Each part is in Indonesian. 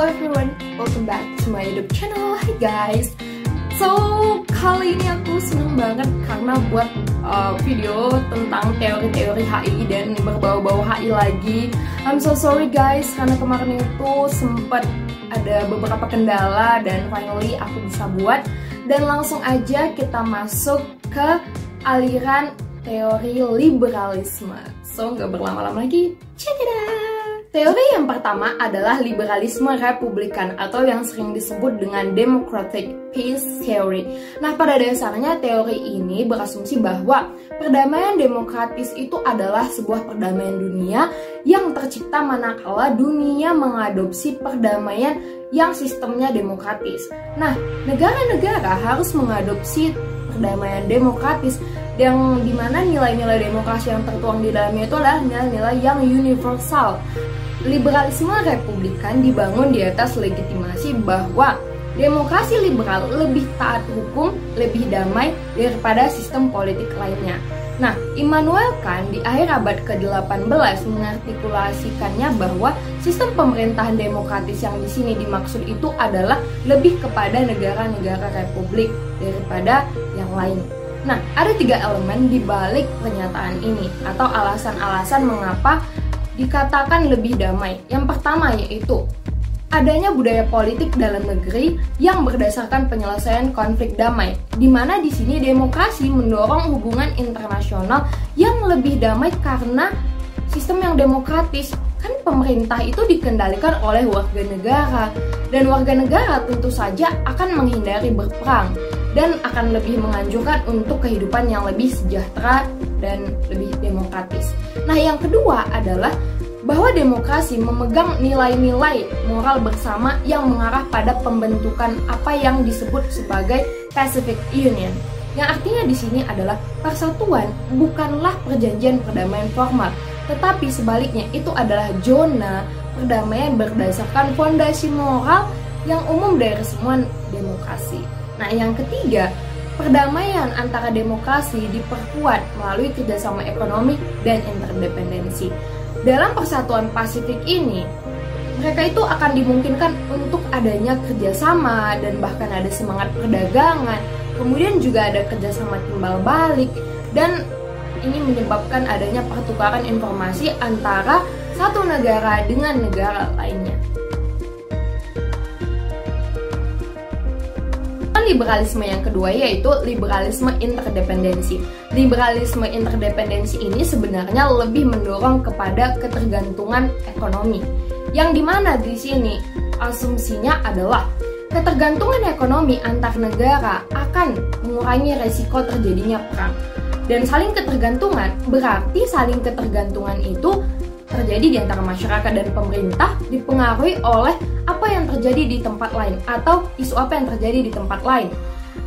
Hello everyone, welcome back to my YouTube channel. Hi guys. So, kali ini aku seneng banget karena buat video tentang teori-teori HI dan berbau-bau HI lagi. I'm so sorry guys, karena kemarin itu sempat ada beberapa kendala dan finally aku bisa buat. Dan langsung aja kita masuk ke aliran teori liberalisme. So, nggak berlama-lama lagi, check it out! Teori yang pertama adalah liberalisme republikan atau yang sering disebut dengan democratic peace theory. Nah, pada dasarnya teori ini berasumsi bahwa perdamaian demokratis itu adalah sebuah perdamaian dunia yang tercipta manakala dunia mengadopsi perdamaian yang sistemnya demokratis. Nah, negara-negara harus mengadopsi perdamaian demokratis yang dimana nilai-nilai demokrasi yang tertuang di dalamnya itu adalah nilai-nilai yang universal. Liberalisme republikan dibangun di atas legitimasi bahwa demokrasi liberal lebih taat hukum, lebih damai daripada sistem politik lainnya. Nah, Immanuel Kant di akhir abad ke-18 mengartikulasikannya bahwa sistem pemerintahan demokratis yang di sini dimaksud itu adalah lebih kepada negara-negara republik daripada yang lain. Nah, ada 3 elemen di balik pernyataan ini atau alasan-alasan mengapa dikatakan lebih damai. Yang pertama yaitu adanya budaya politik dalam negeri yang berdasarkan penyelesaian konflik damai, di mana di sini demokrasi mendorong hubungan internasional yang lebih damai karena sistem yang demokratis. Kan pemerintah itu dikendalikan oleh warga negara, dan warga negara tentu saja akan menghindari berperang dan akan lebih menganjurkan untuk kehidupan yang lebih sejahtera dan lebih demokratis. Nah, yang kedua adalah bahwa demokrasi memegang nilai-nilai moral bersama yang mengarah pada pembentukan apa yang disebut sebagai Pacific Union. Yang artinya di sini adalah persatuan bukanlah perjanjian perdamaian formal, tetapi sebaliknya itu adalah zona perdamaian berdasarkan fondasi moral yang umum dari semua demokrasi. Nah, yang ketiga, perdamaian antara demokrasi diperkuat melalui kerjasama ekonomi dan interdependensi. Dalam persatuan Pasifik ini, mereka itu akan dimungkinkan untuk adanya kerjasama dan bahkan ada semangat perdagangan. Kemudian juga ada kerjasama timbal balik, dan ini menyebabkan adanya pertukaran informasi antara satu negara dengan negara lainnya. Liberalisme yang kedua yaitu liberalisme interdependensi. Liberalisme interdependensi ini sebenarnya lebih mendorong kepada ketergantungan ekonomi, yang dimana di sini asumsinya adalah ketergantungan ekonomi antar negara akan mengurangi resiko terjadinya perang. Dan saling ketergantungan berarti saling ketergantungan itu terjadi di antara masyarakat dan pemerintah dipengaruhi oleh apa yang terjadi di tempat lain atau isu apa yang terjadi di tempat lain.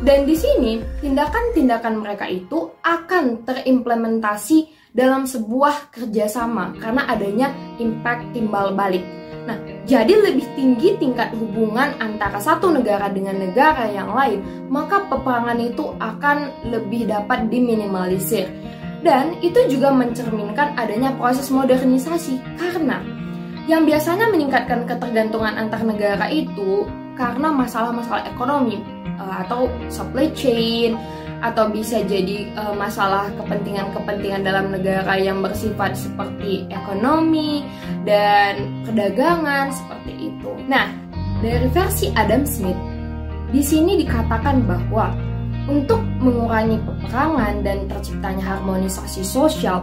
Dan di sini tindakan-tindakan mereka itu akan terimplementasi dalam sebuah kerjasama karena adanya impact timbal balik. Nah, jadi lebih tinggi tingkat hubungan antara satu negara dengan negara yang lain, maka peperangan itu akan lebih dapat diminimalisir. Dan itu juga mencerminkan adanya proses modernisasi karena yang biasanya meningkatkan ketergantungan antar negara itu karena masalah-masalah ekonomi atau supply chain, atau bisa jadi masalah kepentingan-kepentingan dalam negara yang bersifat seperti ekonomi dan perdagangan seperti itu. Nah, dari versi Adam Smith di sini dikatakan bahwa untuk mengurangi peperangan dan terciptanya harmonisasi sosial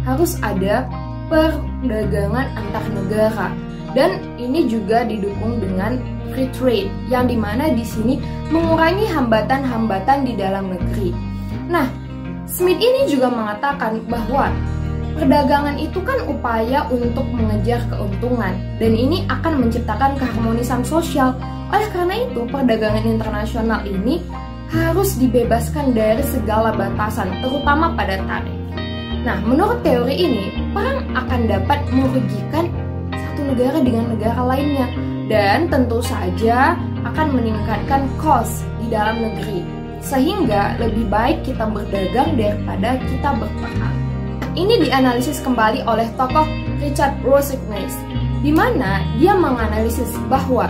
harus ada perdagangan antar negara, dan ini juga didukung dengan free trade yang dimana di sini mengurangi hambatan-hambatan di dalam negeri. Nah, Smith ini juga mengatakan bahwa perdagangan itu kan upaya untuk mengejar keuntungan dan ini akan menciptakan keharmonisan sosial. Oleh karena itu, perdagangan internasional ini harus dibebaskan dari segala batasan, terutama pada tarif. Nah, menurut teori ini, perang akan dapat merugikan satu negara dengan negara lainnya dan tentu saja akan meningkatkan cost di dalam negeri, sehingga lebih baik kita berdagang daripada kita berperang. Ini dianalisis kembali oleh tokoh Richard Rosigness. di mana dia menganalisis bahwa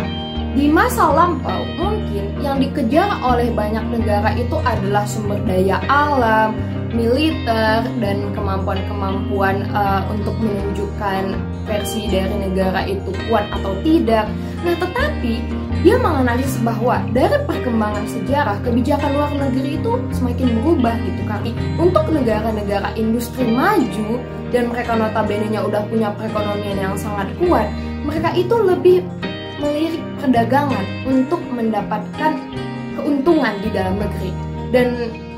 di masa lampau mungkin yang dikejar oleh banyak negara itu adalah sumber daya alam, militer, dan kemampuan-kemampuan untuk menunjukkan versi dari negara itu kuat atau tidak. Nah, tetapi dia menganalisis bahwa dari perkembangan sejarah kebijakan luar negeri itu semakin berubah gitu kali. Untuk negara-negara industri maju dan mereka notabene-nya udah punya perekonomian yang sangat kuat, mereka itu lebih melirik perdagangan untuk mendapatkan keuntungan di dalam negeri, dan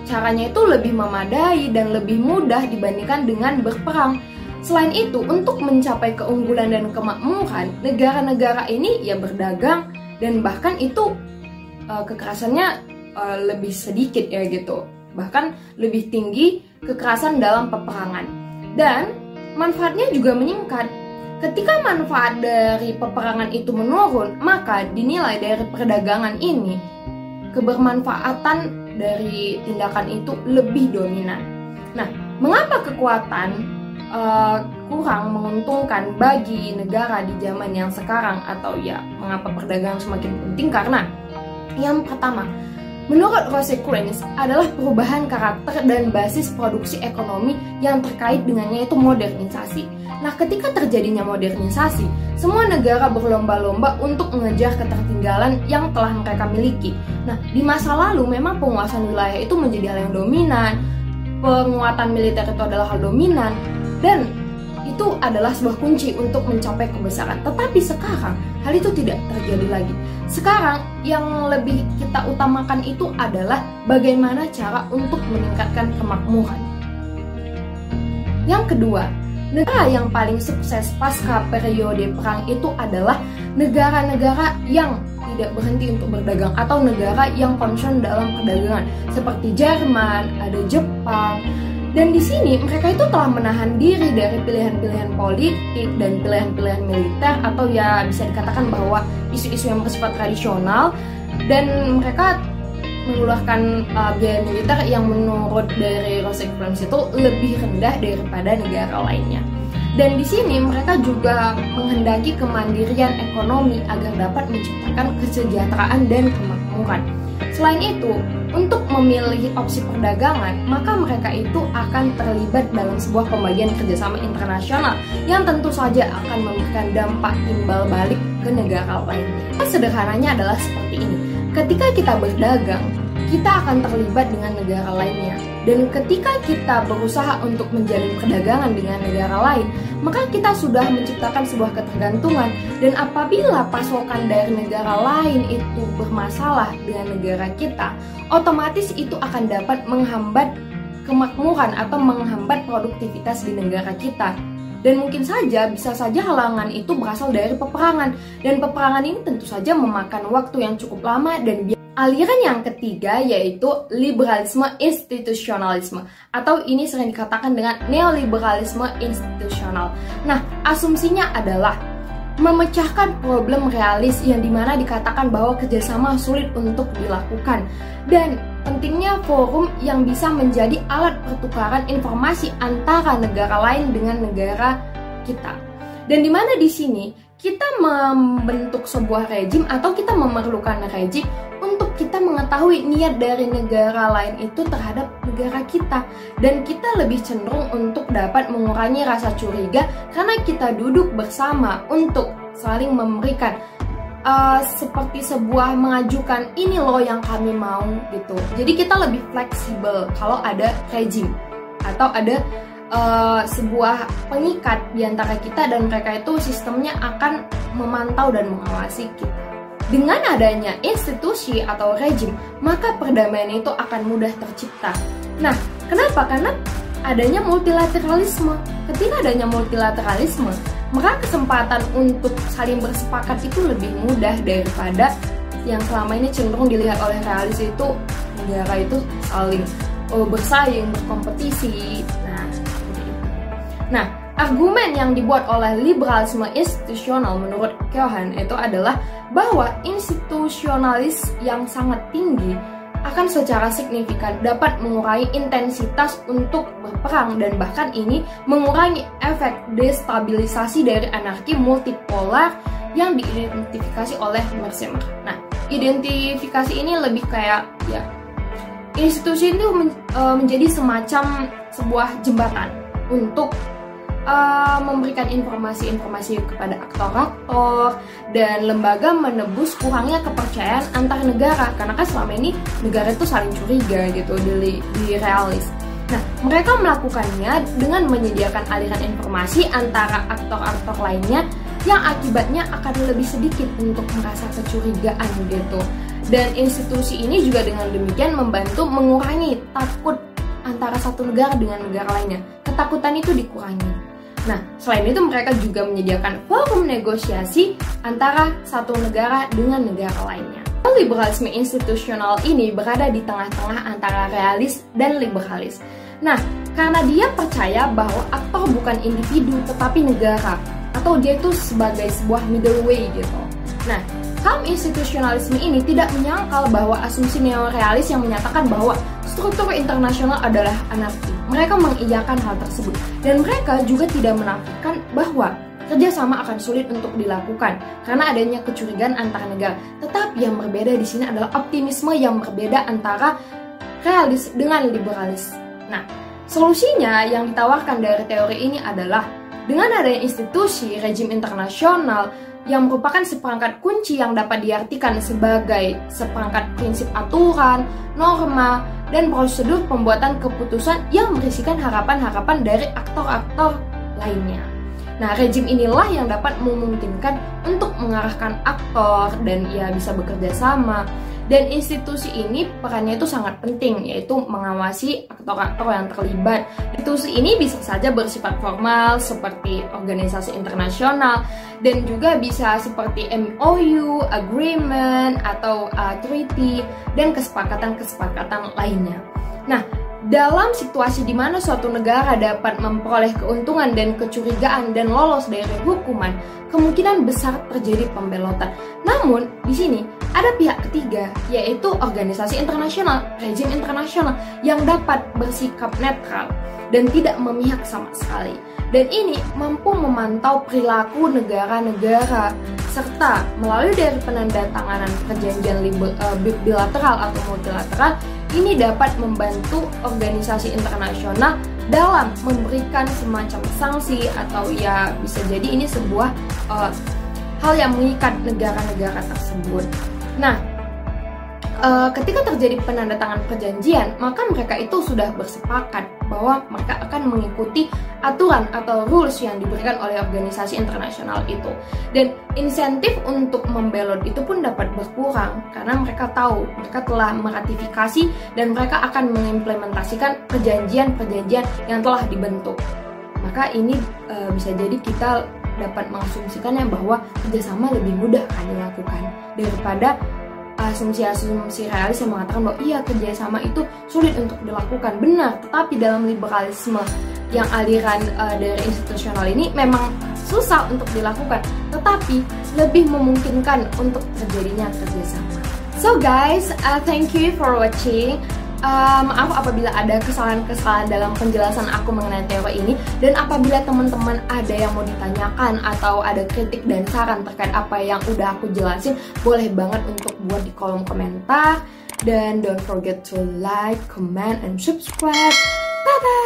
caranya itu lebih memadai dan lebih mudah dibandingkan dengan berperang. Selain itu, untuk mencapai keunggulan dan kemakmuran, negara-negara ini ya berdagang, dan bahkan itu kekerasannya lebih sedikit ya gitu, bahkan lebih tinggi kekerasan dalam peperangan, dan manfaatnya juga meningkat. Ketika manfaat dari peperangan itu menurun, maka dinilai dari perdagangan ini kebermanfaatan dari tindakan itu lebih dominan. Nah, mengapa kekuatan kurang menguntungkan bagi negara di zaman yang sekarang, atau ya mengapa perdagangan semakin penting? Karena yang pertama, menurut Rosecrans adalah perubahan karakter dan basis produksi ekonomi yang terkait dengannya itu modernisasi. Nah, ketika terjadinya modernisasi, semua negara berlomba-lomba untuk mengejar ketertinggalan yang telah mereka miliki. Nah, di masa lalu memang penguasaan wilayah itu menjadi hal yang dominan, penguatan militer itu adalah hal dominan, dan itu adalah sebuah kunci untuk mencapai kebesaran. Tetapi sekarang hal itu tidak terjadi lagi. Sekarang yang lebih kita utamakan itu adalah bagaimana cara untuk meningkatkan kemakmuran. Yang kedua, negara yang paling sukses pasca periode perang itu adalah negara-negara yang tidak berhenti untuk berdagang atau negara yang concern dalam perdagangan, seperti Jerman, ada Jepang. Dan di sini mereka itu telah menahan diri dari pilihan-pilihan politik dan pilihan-pilihan militer, atau ya bisa dikatakan bahwa isu-isu yang bersifat tradisional, dan mereka mengeluarkan biaya militer yang menurut dari Rosecrans itu lebih rendah daripada negara lainnya. Dan di sini mereka juga menghendaki kemandirian ekonomi agar dapat menciptakan kesejahteraan dan kemakmuran. Selain itu, untuk memilih opsi perdagangan, maka mereka itu akan terlibat dalam sebuah pembagian kerjasama internasional yang tentu saja akan memberikan dampak timbal balik ke negara lainnya. Sederhananya adalah seperti ini. Ketika kita berdagang, kita akan terlibat dengan negara lainnya. Dan ketika kita berusaha untuk menjalin perdagangan dengan negara lain, maka kita sudah menciptakan sebuah ketergantungan. Dan apabila pasokan dari negara lain itu bermasalah dengan negara kita, otomatis itu akan dapat menghambat kemakmuran atau menghambat produktivitas di negara kita. Dan mungkin saja, bisa saja halangan itu berasal dari peperangan. Dan peperangan ini tentu saja memakan waktu yang cukup lama dan aliran yang ketiga yaitu liberalisme institusionalisme, atau ini sering dikatakan dengan neoliberalisme institusional. Nah, asumsinya adalah memecahkan problem realis yang dimana dikatakan bahwa kerjasama sulit untuk dilakukan, dan pentingnya forum yang bisa menjadi alat pertukaran informasi antara negara lain dengan negara kita. Dan dimana di sini kita membentuk sebuah rejim atau kita memerlukan rejim untuk kita mengetahui niat dari negara lain itu terhadap negara kita, dan kita lebih cenderung untuk dapat mengurangi rasa curiga karena kita duduk bersama untuk saling memberikan seperti sebuah mengajukan ini loh yang kami mau gitu. Jadi kita lebih fleksibel kalau ada rejim atau ada sebuah pengikat di antara kita dan mereka, itu sistemnya akan memantau dan mengawasi kita. Dengan adanya institusi atau rejim, maka perdamaian itu akan mudah tercipta. Nah, kenapa? Karena adanya multilateralisme. Ketika adanya multilateralisme, maka kesempatan untuk saling bersepakat itu lebih mudah daripada yang selama ini cenderung dilihat oleh realis itu negara itu saling bersaing, berkompetisi. Nah, argumen yang dibuat oleh liberalisme institusional menurut Keohane itu adalah bahwa institusionalis yang sangat tinggi akan secara signifikan dapat mengurangi intensitas untuk berperang dan bahkan ini mengurangi efek destabilisasi dari anarki multipolar yang diidentifikasi oleh Mearsheimer. Nah, identifikasi ini lebih kayak ya institusi itu menjadi semacam sebuah jembatan untuk memberikan informasi-informasi kepada aktor-aktor dan lembaga menebus kurangnya kepercayaan antar negara, karena kan selama ini negara itu saling curiga gitu di realis. Nah, mereka melakukannya dengan menyediakan aliran informasi antara aktor-aktor lainnya yang akibatnya akan lebih sedikit untuk merasa kecurigaan gitu. Dan institusi ini juga dengan demikian membantu mengurangi takut antara satu negara dengan negara lainnya. Ketakutan itu dikurangi. Nah, selain itu mereka juga menyediakan forum negosiasi antara satu negara dengan negara lainnya. Liberalisme institusional ini berada di tengah-tengah antara realis dan liberalis. Nah, karena dia percaya bahwa aktor bukan individu tetapi negara, atau dia itu sebagai sebuah middle way gitu. Nah, kaum institusionalisme ini tidak menyangkal bahwa asumsi neorealis yang menyatakan bahwa struktur internasional adalah anarki. Mereka mengiyakan hal tersebut dan mereka juga tidak menafikan bahwa kerjasama akan sulit untuk dilakukan karena adanya kecurigaan antara negara. Tetapi yang berbeda di sini adalah optimisme yang berbeda antara realis dengan liberalis. Nah, solusinya yang ditawarkan dari teori ini adalah dengan adanya institusi rejim internasional yang merupakan seperangkat kunci yang dapat diartikan sebagai seperangkat prinsip aturan, norma, dan prosedur pembuatan keputusan yang berisikan harapan-harapan dari aktor-aktor lainnya. Nah, rejim inilah yang dapat memungkinkan untuk mengarahkan aktor dan ia bisa bekerja sama. Dan institusi ini perannya itu sangat penting, yaitu mengawasi aktor-aktor yang terlibat. Institusi ini bisa saja bersifat formal seperti organisasi internasional dan juga bisa seperti MOU, agreement, atau treaty, dan kesepakatan-kesepakatan lainnya. Nah, dalam situasi di mana suatu negara dapat memperoleh keuntungan dan kecurigaan dan lolos dari hukuman, kemungkinan besar terjadi pembelotan. Namun, di sini ada pihak ketiga, yaitu organisasi internasional, rejim internasional yang dapat bersikap netral dan tidak memihak sama sekali. Dan ini mampu memantau perilaku negara-negara serta melalui dari penandatanganan perjanjian bilateral atau multilateral ini dapat membantu organisasi internasional dalam memberikan semacam sanksi atau ya bisa jadi ini sebuah hal yang mengikat negara-negara tersebut. Nah, ketika terjadi penandatangan perjanjian, maka mereka itu sudah bersepakat bahwa mereka akan mengikuti aturan atau rules yang diberikan oleh organisasi internasional itu. Dan insentif untuk membelot itu pun dapat berkurang karena mereka tahu mereka telah meratifikasi dan mereka akan mengimplementasikan perjanjian-perjanjian yang telah dibentuk. Maka ini bisa jadi kita dapat mengasumsikannya bahwa kerjasama lebih mudah kan dilakukan daripada asumsi-asumsi realis yang mengatakan bahwa iya kerjasama itu sulit untuk dilakukan. Benar, tetapi dalam liberalisme yang aliran dari institusional ini memang susah untuk dilakukan, tetapi lebih memungkinkan untuk terjadinya kerjasama. So guys, thank you for watching. Maaf apabila ada kesalahan-kesalahan dalam penjelasan aku mengenai teori ini. Dan apabila teman-teman ada yang mau ditanyakan atau ada kritik dan saran terkait apa yang udah aku jelasin, boleh banget untuk buat di kolom komentar. Dan don't forget to like, comment, and subscribe. Bye-bye!